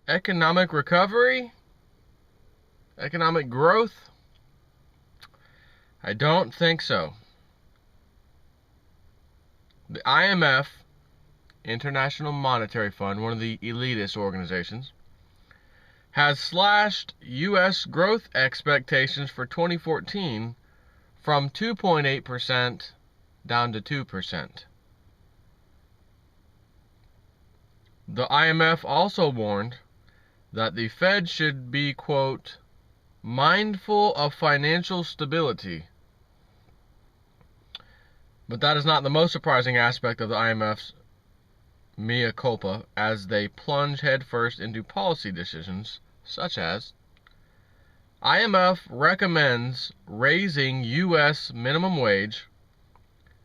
economic recovery? Economic growth? I don't think so. The IMF, International Monetary Fund, one of the elitist organizations, has slashed U.S. growth expectations for 2014 from 2.8% down to 2%. The IMF also warned that the Fed should be, quote, mindful of financial stability. But that is not the most surprising aspect of the IMF's mea culpa, as they plunge headfirst into policy decisions such as IMF recommends raising U.S. minimum wage,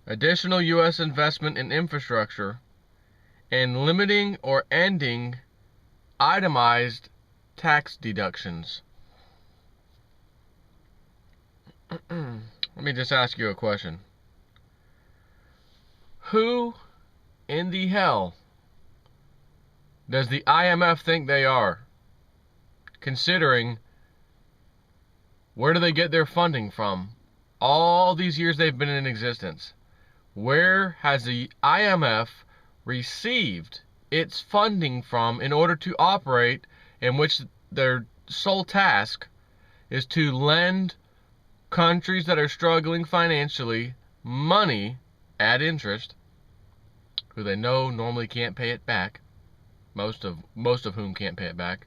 additional U.S. investment in infrastructure, and limiting or ending itemized tax deductions. Let me just ask you a question. Who in the hell does the IMF think they are? Considering, where do they get their funding from? All these years they've been in existence. Where has the IMF received its funding from in order to operate, in which their sole task is to lend countries that are struggling financially money at interest, who they know normally can't pay it back, most of whom can't pay it back,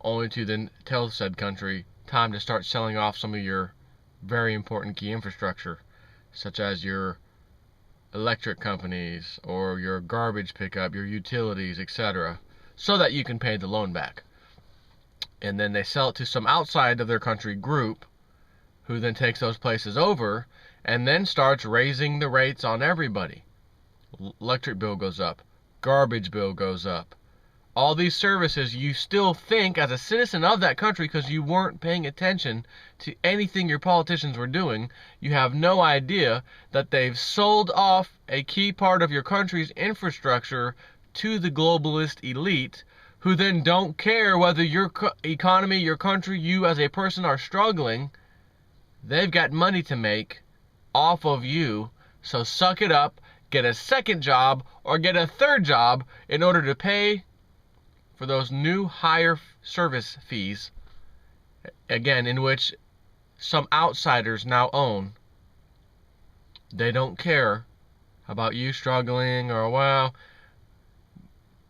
only to then tell said country time to start selling off some of your very important key infrastructure, such as your electric companies or your garbage pickup, your utilities, etc., so that you can pay the loan back. And then they sell it to some outside of their country group, who then takes those places over and then starts raising the rates on everybody. Electric bill goes up, garbage bill goes up. All these services, you still think as a citizen of that country, because you weren't paying attention to anything your politicians were doing, you have no idea that they've sold off a key part of your country's infrastructure to the globalist elite, who then don't care whether your economy, your country, you as a person are struggling. They've got money to make off of you, so suck it up, get a second job or get a third job in order to pay for those new higher service fees, again, in which some outsiders now own. They don't care about you struggling, or, well,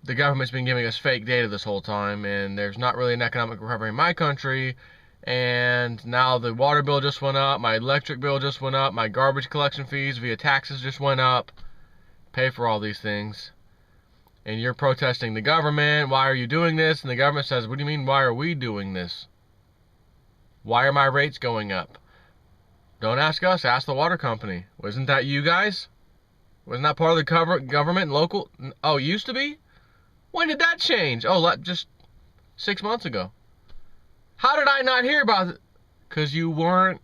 the government's been giving us fake data this whole time, and there's not really an economic recovery in my country, and now the water bill just went up, my electric bill just went up, my garbage collection fees via taxes just went up. Pay for all these things. And you're protesting the government. Why are you doing this? And the government says, what do you mean, why are we doing this? Why are my rates going up? Don't ask us, ask the water company. Wasn't that you guys? Wasn't that part of the government and local? Oh, it used to be? When did that change? Oh, just 6 months ago. How did I not hear about it? Because you weren't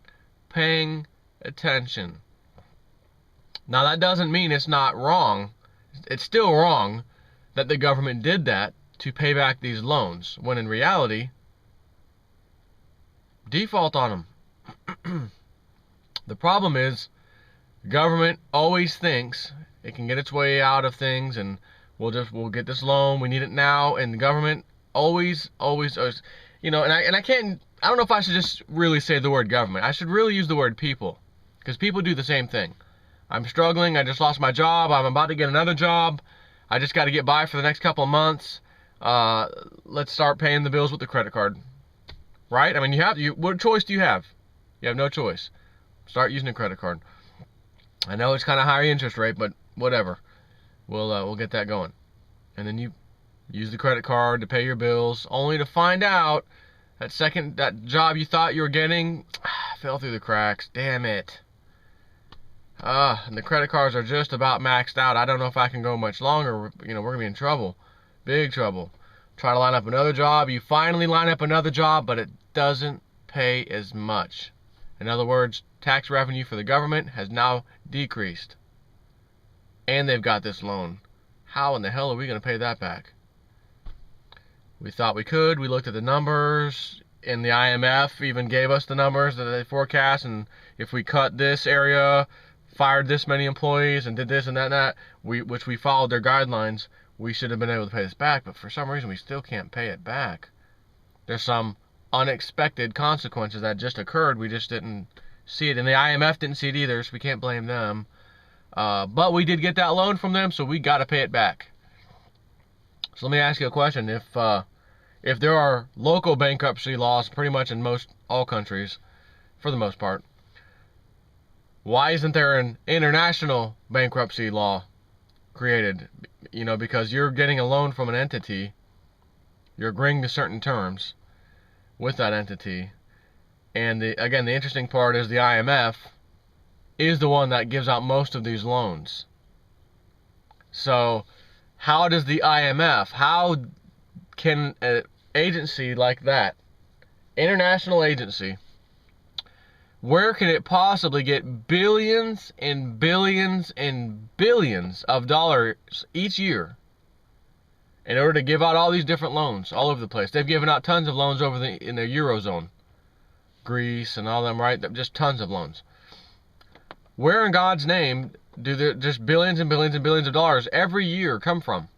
paying attention. Now, that doesn't mean it's not wrong. It's still wrong that the government did that to pay back these loans, when in reality, default on them. The problem is, the government always thinks it can get its way out of things, and we'll get this loan, we need it now, and the government always, you know, and I don't know if I should just really say the word government. I should really use the word people, because people do the same thing. I'm struggling, I just lost my job, I'm about to get another job, I just got to get by for the next couple of months, let's start paying the bills with the credit card. Right? I mean, what choice do you have? You have no choice. Start using a credit card. I know it's kind of higher interest rate, but whatever. We'll get that going. And then you use the credit card to pay your bills, only to find out that job you thought you were getting fell through the cracks. Damn it. And the credit cards are just about maxed out. I don't know if I can go much longer. You know, we're going to be in trouble. Big trouble. Try to line up another job. You finally line up another job, but it doesn't pay as much. In other words, tax revenue for the government has now decreased. And they've got this loan. How in the hell are we going to pay that back? We thought we could. We looked at the numbers, and the IMF even gave us the numbers that they forecast, and if we cut this area, fired this many employees, and did this and that and that, which we followed their guidelines, we should have been able to pay this back, but for some reason we still can't pay it back. There's some unexpected consequences that just occurred. We just didn't see it, and the IMF didn't see it either, so we can't blame them. But we did get that loan from them, so we got to pay it back. So let me ask you a question. If there are local bankruptcy laws pretty much in all countries, for the most part, why isn't there an international bankruptcy law created? You know, because you're getting a loan from an entity, you're agreeing to certain terms with that entity, and again, the interesting part is the IMF is the one that gives out most of these loans. So how does the IMF, how can an agency like that, international agency, where can it possibly get billions and billions and billions of dollars each year in order to give out all these different loans all over the place? They've given out tons of loans in the Eurozone, Greece and all them, right? Just tons of loans. Where in God's name do there just billions and billions and billions of dollars every year come from?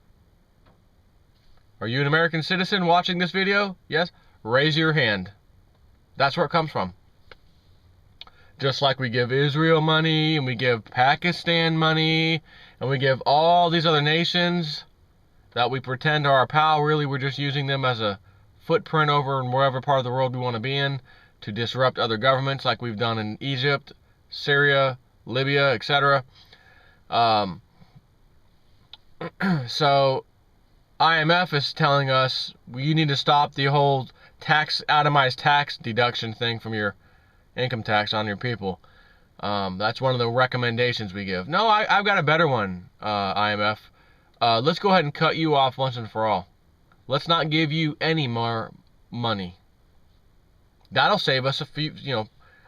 Are you an American citizen watching this video? Yes? Raise your hand. That's where it comes from. Just like we give Israel money, and we give Pakistan money, and we give all these other nations that we pretend are our pal, really we're just using them as a footprint over in wherever part of the world we want to be in to disrupt other governments, like we've done in Egypt, Syria, Libya, etc. So IMF is telling us you need to stop the whole itemized tax deduction thing from your income tax on your people. That's one of the recommendations we give. No, I've got a better one, IMF. Let's go ahead and cut you off once and for all. Let's not give you any more money. That'll save us a few,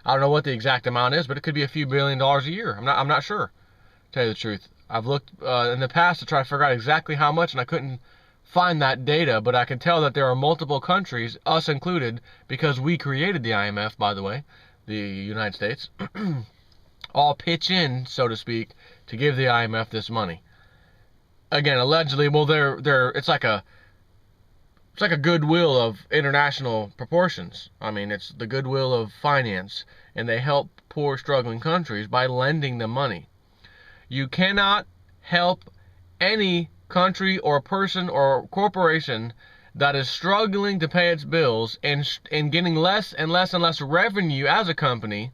I don't know what the exact amount is, but it could be a few $1 billion a year. I'm not sure, to tell you the truth. I've looked in the past to try to figure out exactly how much, and I couldn't find that data, but I can tell that there are multiple countries, us included, because we created the IMF, by the way, the United States, all pitch in, so to speak, to give the IMF this money. Again, allegedly, well, it's like a goodwill of international proportions. I mean, it's the goodwill of finance, and they help poor, struggling countries by lending them money. You cannot help any country or person or corporation that is struggling to pay its bills and getting less and less and less revenue as a company,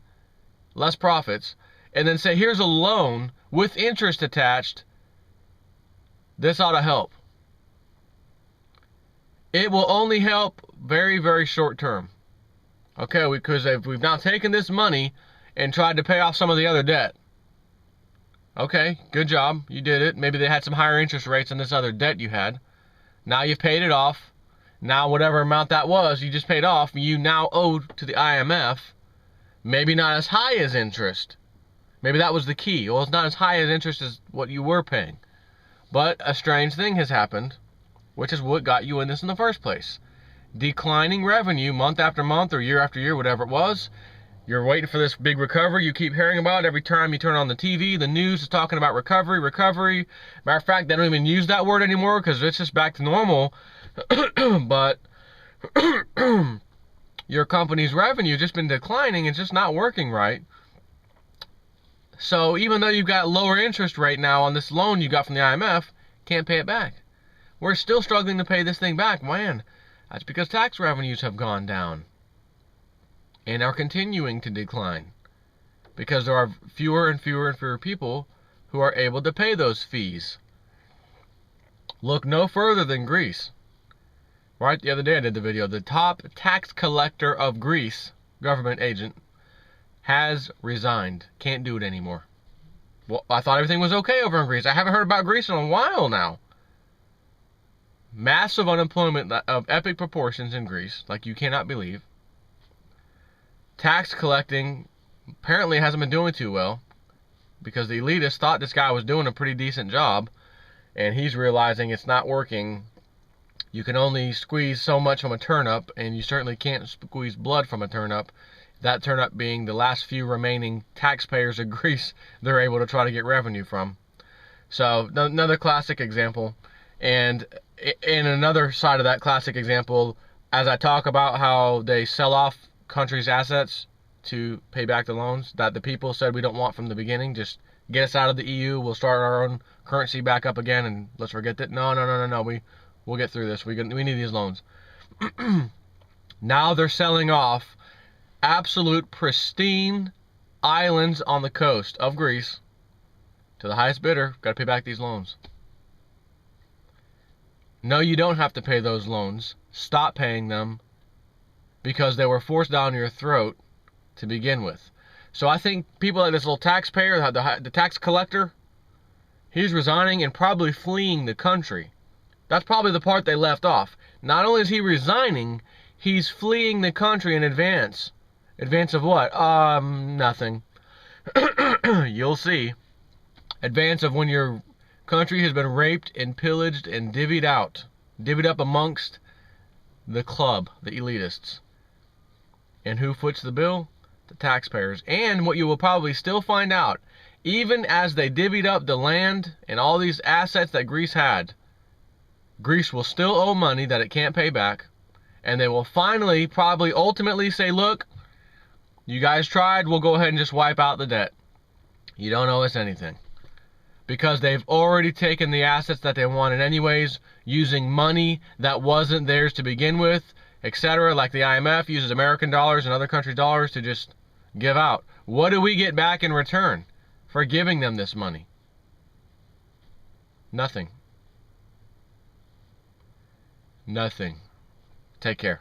less profits, and then say, here's a loan with interest attached. This ought to help. It will only help very, very short term. Okay, because we've now taken this money and tried to pay off some of the other debt. Okay, good job. You did it. Maybe they had some higher interest rates on this other debt you had. Now you've paid it off. Now whatever amount that was, you just paid off, you now owe to the IMF. Maybe not as high as interest. Maybe that was the key. Well, it's not as high as interest as what you were paying. But a strange thing has happened, which is what got you in this in the first place. Declining revenue month after month or year after year, whatever it was. You're waiting for this big recovery you keep hearing about. Every time you turn on the TV, the news is talking about recovery. Matter of fact, they don't even use that word anymore because it's just back to normal. But your company's revenue has just been declining. It's just not working right. So even though you've got lower interest rate now on this loan you got from the IMF, can't pay it back. We're still struggling to pay this thing back. Man, that's because tax revenues have gone down and are continuing to decline because there are fewer and fewer and fewer people who are able to pay those fees. Look no further than Greece. Right, the other day I did the video. The top tax collector of Greece, government agent, has resigned. Can't do it anymore. Well, I thought everything was okay over in Greece. I haven't heard about Greece in a while now. Massive unemployment of epic proportions in Greece, like you cannot believe. Tax collecting apparently hasn't been doing too well because the elitists thought this guy was doing a pretty decent job, and he's realizing it's not working You can only squeeze so much from a turnip, and you certainly can't squeeze blood from a turnip. That turnip being the last few remaining taxpayers of Greece they're able to try to get revenue from. So another classic example. And in another side of that classic example, as I talk about how they sell off countries' assets to pay back the loans that the people said we don't want from the beginning, just get us out of the EU, we'll start our own currency back up again, and let's forget that. No, we'll get through this. We need these loans. Now they're selling off absolute pristine islands on the coast of Greece to the highest bidder. Got to pay back these loans. No, you don't have to pay those loans. Stop paying them because they were forced down your throat to begin with. So I think people like this little taxpayer, the tax collector, he's resigning and probably fleeing the country. That's probably the part they left off. Not only is he resigning, he's fleeing the country in advance. Advance of what? Nothing. You'll see. Advance of when your country has been raped and pillaged and divvied up amongst the club, the elitists. And who foots the bill? The taxpayers. And what you will probably still find out, even as they divvied up the land and all these assets that Greece had, Greece will still owe money that it can't pay back. And they will finally, probably ultimately say, look, you guys tried, we'll go ahead and just wipe out the debt. You don't owe us anything. Because they've already taken the assets that they wanted anyways, using money that wasn't theirs to begin with, etc. Like the IMF uses American dollars and other countries' dollars to just give out. What do we get back in return for giving them this money? Nothing. Nothing. Take care.